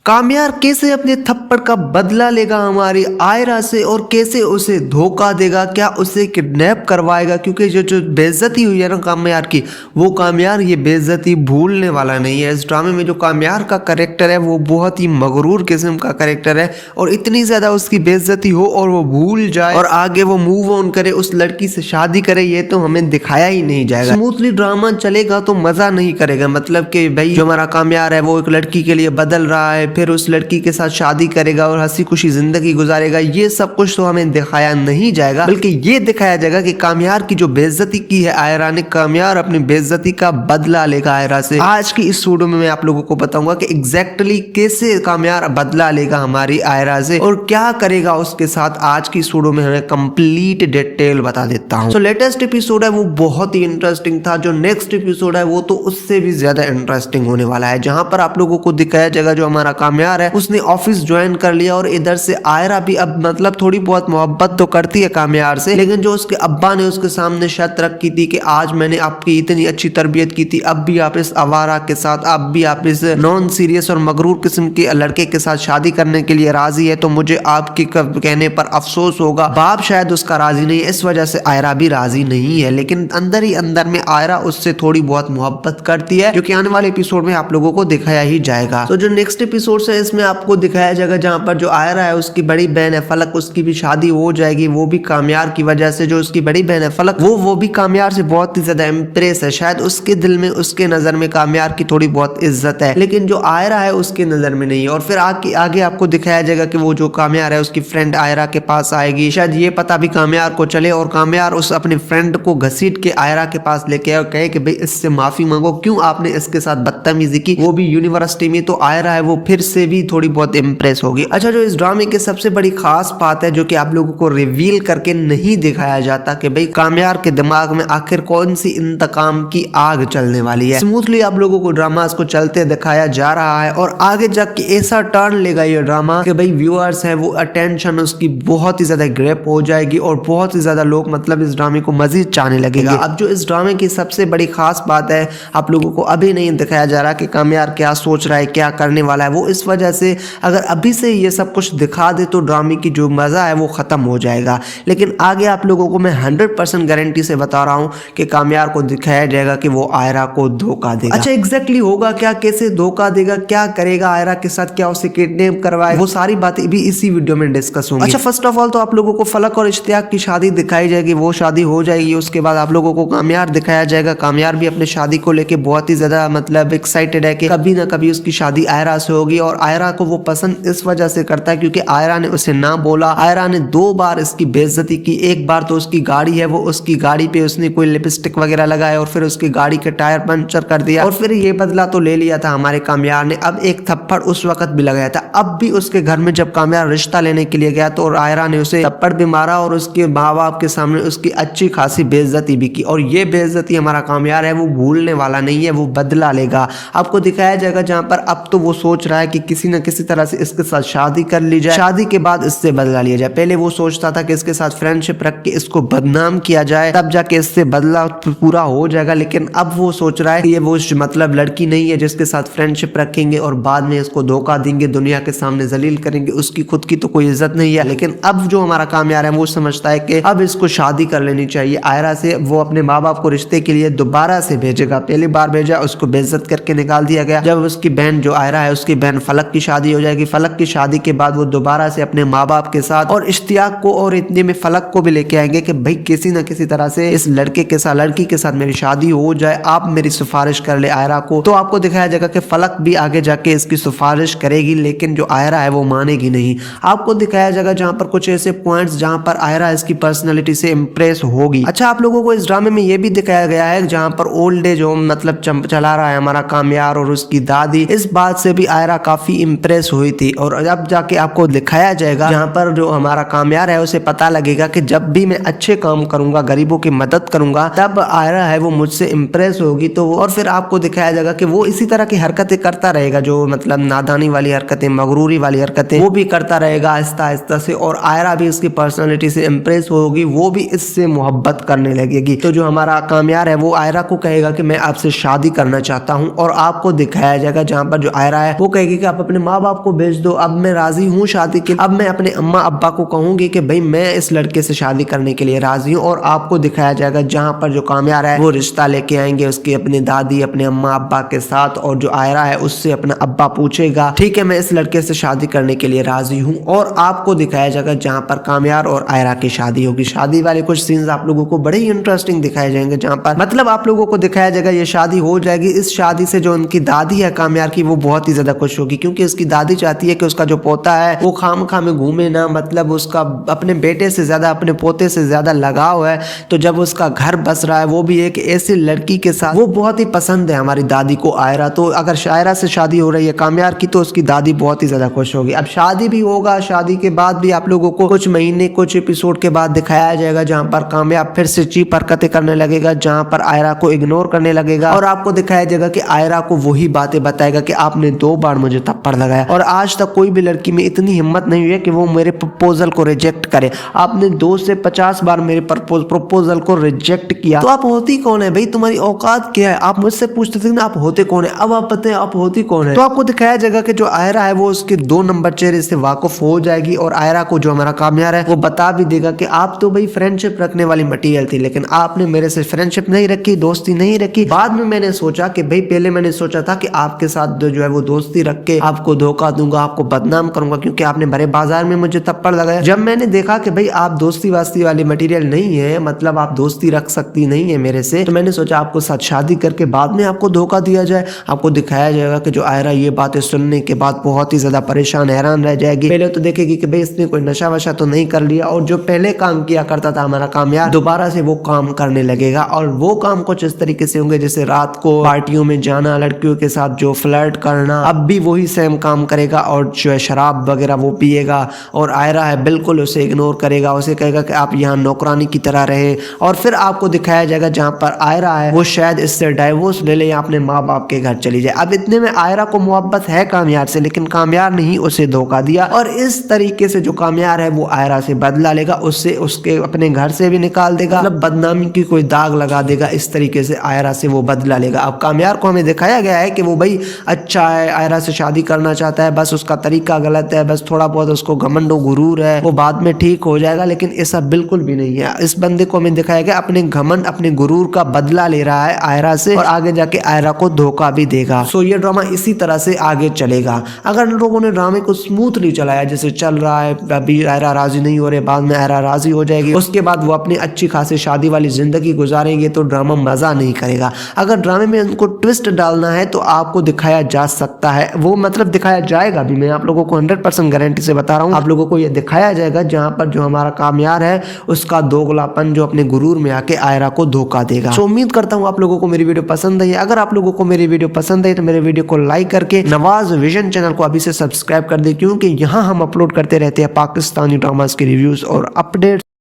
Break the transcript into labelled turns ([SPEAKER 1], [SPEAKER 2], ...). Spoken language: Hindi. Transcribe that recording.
[SPEAKER 1] कामयार कैसे अपने थप्पड़ का बदला लेगा हमारी आयरा से और कैसे उसे धोखा देगा, क्या उसे किडनैप करवाएगा, क्योंकि जो बेइज्जती हुई है ना कामयार की, वो कामयार ये बेइज्जती भूलने वाला नहीं है। इस ड्रामे में जो कामयार का कैरेक्टर है वो बहुत ही मगरूर किस्म का कैरेक्टर है और इतनी ज्यादा उसकी बेइज्जती हो और वो भूल जाए और आगे वो मूव ऑन करे, उस लड़की से शादी करे, ये तो हमें दिखाया ही नहीं जाएगा। स्मूथली ड्रामा चलेगा तो मजा नहीं करेगा, मतलब कि भाई जो हमारा कामयार है वो एक लड़की के लिए बदल रहा है, फिर उस लड़की के साथ शादी करेगा और हंसी खुशी जिंदगी गुजारेगा, ये सब कुछ तो हमें दिखाया नहीं जाएगा, बल्कि ये दिखाया जाएगा कि कामयार की जो बेइज्जती की है आयरा ने, कामयार अपनी बेइज्जती का बदला लेगा आयरा से। आज की इस वीडियो में मैं आप लोगों को बताऊंगा कि एग्जैक्टली कैसे कामयार बदला लेगा हमारी आयरा से और क्या करेगा उसके साथ। आज की इस वीडियो में हमें कंप्लीट डिटेल बता देता हूँ। तो लेटेस्ट एपिसोड है वो बहुत ही इंटरेस्टिंग था, जो नेक्स्ट एपिसोड है वो तो उससे भी ज्यादा इंटरेस्टिंग होने वाला है, जहां पर आप लोगों को दिखाया जाएगा जो हमारा कामयार है उसने ऑफिस ज्वाइन कर लिया और इधर से आयरा भी अब मतलब थोड़ी बहुत मोहब्बत तो करती है कामयार से, लेकिन जो उसके अब्बा ने उसके सामने शर्त रखी थी कि आज मैंने आपकी इतनी अच्छी तरबियत की थी, अब भी आप इस आवारा के साथ, अब भी आप इस नॉन सीरियस और मगरूर किस्म के लड़के के साथ शादी करने के लिए राजी है, तो मुझे आपके कहने पर अफसोस होगा। बाप शायद उसका राजी नहीं है, इस वजह से आयरा भी राजी नहीं है, लेकिन अंदर ही अंदर में आयरा उससे थोड़ी बहुत मोहब्बत करती है, जो कि आने वाले एपिसोड में आप लोगों को दिखाया ही जाएगा। तो जो नेक्स्ट एपिसोड है इसमें आपको दिखाया जाएगा जहां पर जो आयरा है उसकी बड़ी बहन है फलक, उसकी भी शादी हो जाएगी, वो भी कामयार की वजह से। जो उसकी बड़ी बहन है फलक वो भी कामयार से बहुत ही ज्यादा इम्प्रेस है, शायद उसके दिल में उसके नजर में कामयार की थोड़ी बहुत इज्जत है, लेकिन जो आयरा है उसके नजर में नहीं है। और फिर आगे आपको दिखाया जाएगा कि वो जो कामयार है उसकी फ्रेंड आयरा के पास आएगी, शायद ये पता भी कामयार को चले और कामयार उस अपने फ्रेंड को घसीट के आयरा के पास लेके आए और कहे कि भाई इससे माफी मांगो, क्यों आपने इसके साथ बदतमीजी की, वो भी यूनिवर्सिटी में। तो आयरा है वो फिर से भी थोड़ी बहुत इम्प्रेस होगी। अच्छा, जो इस ड्रामे की सबसे बड़ी खास बात है जो कि आप लोगों को रिवील करके नहीं दिखाया जाता कि भाई कामयार के दिमाग में आखिर कौन सी इंतकाम की आग चलने वाली है। स्मूथली आप लोगों को ड्रामा को चलते दिखाया जा रहा है और आगे जाके ऐसा टर्न लेगा ये ड्रामा कि भाई व्यूअर्स है वो अटेंशन उसकी बहुत ही ज्यादा ग्रैब हो जाएगी और बहुत ही ज्यादा लोग मतलब इस ड्रामे को मजीद चाहने लगेगा। अब जो इस ड्रामे की सबसे बड़ी खास बात है, आप लोगों को अभी नहीं दिखाया जा रहा कि कामयार क्या सोच रहा है, क्या करने वाला है, वो इस वजह से अगर अभी से ये सब कुछ दिखा दे तो ड्रामे की जो मजा है वो खत्म हो जाएगा। लेकिन आगे आप लोगों को मैं 100% गारंटी से बता रहा हूं कि कामयार को दिखाया जाएगा कि वो आयरा को धोखा देगा। अच्छा, एग्जैक्टली होगा क्या, कैसे धोखा देगा, क्या करेगा आयरा के साथ, क्या उसे किडनैप करवाएगा, वो सारी बातें भी इसी वीडियो में डिस्कस होंगी। अच्छा, फर्स्ट ऑफ ऑल तो आप लोगों को फलक और इश्तियाक की शादी दिखाई जाएगी, वो शादी हो जाएगी। उसके बाद आप लोगों को कामयार दिखाया जाएगा, कामयार भी अपने शादी को लेके बहुत ही ज्यादा मतलब एक्साइटेड है कि कभी ना कभी उसकी शादी आयरा से होगी और आयरा को वो पसंद इस वजह से करता है क्योंकि आयरा ने उसे ना बोला। आयरा ने 2 बार इसकी बेइज्जती की, एक बार तो उसकी गाड़ी है वो उसकी गाड़ी पे उसने कोई लिपस्टिक वगैरह लगाया और फिर उसकी गाड़ी के टायर पंचर कर दिया और फिर ये बदला तो ले लिया था हमारे कामयार ने। अब एक थप्पड़ उस वक्त भी लगाया था, अब भी उसके घर में जब कामयार रिश्ता लेने के लिए गया तो आयरा ने उसे थप्पड़ भी मारा और उसके माँ बाप के सामने उसकी अच्छी खासी बेइज्जती भी की और ये बेइज्जती हमारा कामयार है वो भूलने वाला नहीं है, वो बदला लेगा। आपको दिखाया जाएगा जहां पर अब तो वो सोच रहा है कि किसी न किसी तरह से इसके साथ शादी कर ली जाए, शादी के बाद इससे बदला लिया जाए। पहले वो सोचता था कि इसके साथ फ्रेंडशिप रख के इसको बदनाम किया जाए, तब जाके इससे बदला पूरा हो जाएगा, लेकिन अब वो सोच रहा है कि ये वो मतलब लड़की नहीं है जिसके साथ फ्रेंडशिप रखेंगे और बाद में इसको धोखा देंगे, दुनिया के सामने जलील करेंगे, उसकी खुद की तो कोई इज्जत नहीं है। लेकिन अब जो हमारा कामयार है वो समझता है कि अब इसको शादी कर लेनी चाहिए आयरा से। वो अपने माँ बाप को रिश्ते के लिए दोबारा से भेजेगा, पहली बार भेजा उसको बेइज्जत करके निकाल दिया गया। जब उसकी बहन जो आयरा है उसकी बहन फलक की शादी हो जाएगी, फलक की शादी के बाद वो दोबारा से अपने माँ बाप के साथ और इश्तियाक को और इतने में फलक को भी लेके आएंगे कि भाई किसी न किसी तरह से इस लड़के के साथ लड़की के साथ मेरी शादी हो जाए, आप मेरी सिफारिश कर ले आयरा को। तो आपको दिखाया जाएगा कि फलक भी आगे जाके इसकी सिफारिश करेगी, लेकिन जो आयरा है वो मानेगी नहीं। आपको दिखाया जाएगा जहां पर कुछ ऐसे पॉइंट्स जहां पर आयरा इसकी पर्सनैलिटी से इंप्रेस होगी। अच्छा, आप लोगों को इस ड्रामे में ये भी दिखाया गया है जहां पर ओल्ड एज होम मतलब चला रहा है हमारा कामयार और उसकी दादी, इस बात से भी आयरा काफी इंप्रेस हुई थी। और अब जाके आपको दिखाया जाएगा जहां पर जो हमारा कामयार है उसे पता लगेगा कि जब भी मैं अच्छे काम करूंगा, गरीबों की मदद करूंगा, तब आयरा है वो मुझसे इंप्रेस होगी। तो और फिर आपको दिखाया जाएगा कि वो इसी तरह की हरकतें करता रहेगा, जो मतलब नादानी वाली हरकतें, मगरूरी वाली हरकतें वो भी करता रहेगा आहिस्ता आहिस्ता से, और आयरा भी उसकी पर्सनैलिटी से इंप्रेस होगी, वो भी इससे मोहब्बत करने लगेगी। तो जो हमारा कामयार है वो आयरा को कहेगा कि मैं आपसे शादी करना चाहता हूँ और आपको दिखाया जाएगा जहां पर जो आयरा है वो कहेगी बोलेगी कि आप अपने माँ बाप को भेज दो, अब मैं राजी हूँ शादी के, अब मैं अपने अम्मा अब्बा को कहूंगी कि भाई मैं इस लड़के से शादी करने के लिए राजी हूँ। और आपको दिखाया जाएगा जहाँ पर जो कामयार है वो रिश्ता लेके आएंगे उसके अपने दादी अपने अम्मा अब्बा के साथ, और जो आयरा है उससे अपना अब्बा पूछेगा ठीक है मैं इस लड़के से शादी करने के लिए राजी हूँ। और आपको दिखाया जाएगा जहाँ पर कामयार और आयरा की शादी होगी। शादी वाले कुछ सीन्स आप लोगों को बड़े ही इंटरेस्टिंग दिखाए जाएंगे, जहाँ पर मतलब आप लोगों को दिखाया जाएगा ये शादी हो जाएगी। इस शादी से जो उनकी दादी है कामयार की वो बहुत ही ज्यादा खुश होगी, क्योंकि उसकी दादी चाहती है कि उसका जो पोता है वो खामखा में घूमे ना, मतलब उसका अपने बेटे से ज्यादा अपने पोते से ज्यादा लगाव है। तो जब उसका घर बस रहा है वो भी एक ऐसी लड़की के साथ, वो बहुत ही पसंद है हमारी दादी को आयरा। तो अगर आयरा से शादी हो रही है कामयार की तो उसकी दादी बहुत ही ज्यादा खुश होगी। अब शादी भी होगा, शादी के बाद भी आप लोगों को कुछ महीने कुछ एपिसोड के बाद दिखाया जाएगा जहां पर कामयाब फिर से चीप हरकतें करने लगेगा, जहां पर आयरा को इग्नोर करने लगेगा। और आपको दिखाया जाएगा कि आयरा को वही बातें बताएगा कि आपने 2 बार मुझे थप्पड़ लगाया और आज तक कोई भी लड़की में इतनी हिम्मत नहीं हुई है कि वो मेरे प्रपोजल को रिजेक्ट करे। आपने 2 से 50 बार मेरे प्रपोजल को रिजेक्ट किया, तो आप होती कौन है भाई, तुम्हारी औकात क्या है? आप मुझसे पूछते थे ना आप होते कौन है, अब आप बताएं आप होती कौन है। तो आपको दिखाया जाएगा कि जो आयरा है वो उसके 2 नंबर चेहरे से वाकिफ हो जाएगी, और आयरा को जो हमारा कामयार है वो बता भी देगा कि आप तो भाई फ्रेंडशिप रखने वाली मटेरियल थी, लेकिन आपने मेरे से फ्रेंडशिप नहीं रखी, दोस्ती नहीं रखी। बाद में मैंने सोचा कि भाई पहले मैंने सोचा था कि आपके साथ जो है वो दोस्ती रख के आपको धोखा दूंगा, आपको बदनाम करूंगा, क्योंकि आपने भरे बाजार में मुझे थप्पड़ लगाया। जब मैंने देखा कि भाई आप दोस्ती वास्ती वाली मटेरियल नहीं है, मतलब आप दोस्ती रख सकती नहीं है मेरे से, तो मैंने सोचा आपको साथ शादी करके बाद में आपको धोखा दिया जाए। आपको दिखाया जाएगा कि जो आयरा ये बातें सुनने के बाद बहुत ही ज्यादा परेशान हैरान रह जाएगी। पहले तो देखेगी कि भाई इसने कोई नशा वशा तो नहीं कर लिया, और जो पहले काम किया करता था हमारा कामयार दोबारा से वो काम करने लगेगा। और वो काम कुछ इस तरीके से होंगे जैसे रात को पार्टियों में जाना, लड़कियों के साथ जो फ्लर्ट करना, अब भी वही सेम काम करेगा, और जो है शराब वगैरह वो पिएगा। और आयरा है बिल्कुल उसे इग्नोर करेगा, उसे कहेगा कि आप यहाँ नौकरानी की तरह रहे। और फिर आपको दिखाया जाएगा जहाँ पर आयरा है वो शायद इससे डाइवोर्स ले ले या अपने माँ बाप के घर चली जाए। अब इतने में आयरा को मोहब्बत है कामयार से, लेकिन कामयार ने ही उसे धोखा दिया, और इस तरीके से जो कामयार है वो आयरा से बदला लेगा, उससे उसके अपने घर से भी निकाल देगा, मतलब बदनामी की कोई दाग लगा देगा। इस तरीके से आयरा से वो बदला लेगा। अब कामयार को हमें दिखाया गया है कि वो भाई अच्छा है, आयरा से शादी करना चाहता है, बस उसका तरीका गलत है, बस थोड़ा बहुत उसको घमंड गुरूर है, वो बाद में ठीक हो जाएगा। लेकिन ऐसा बिल्कुल भी नहीं है। इस बंदे को हमें दिखाया गया अपने घमंड अपने गुरूर का बदला ले रहा है आयरा से, और आगे जाके आयरा को धोखा भी देगा। सो ये ड्रामा इसी तरह से आगे चलेगा। अगर लोगों ने ड्रामे को स्मूथली चलाया जैसे चल रहा है, अभी आयरा राजी नहीं हो रहे, बाद में आयरा राजी हो जाएगी, उसके बाद वो अपनी अच्छी खासी शादी वाली जिंदगी गुजारेंगे, तो ड्रामा मजा नहीं करेगा। अगर ड्रामे में उनको ट्विस्ट डालना है तो आपको दिखाया जा सकता है, वो मतलब दिखाया जाएगा भी। मैं आप लोगों को 100% गारंटी से बता रहा हूँ, आप लोगों को ये दिखाया जाएगा जहाँ पर जो हमारा कामयार है उसका दोगलापन जो अपने गुरूर में आके आयरा को धोखा देगा। सो उम्मीद करता हूँ आप लोगों को मेरी वीडियो पसंद आई। अगर आप लोगों को मेरी वीडियो पसंद आई तो मेरे वीडियो को लाइक करके नवाज विजन चैनल को अभी से सब्सक्राइब कर दे, क्योंकि यहाँ हम अपलोड करते रहते हैं पाकिस्तानी ड्रामास के रिव्यूज और अपडेट।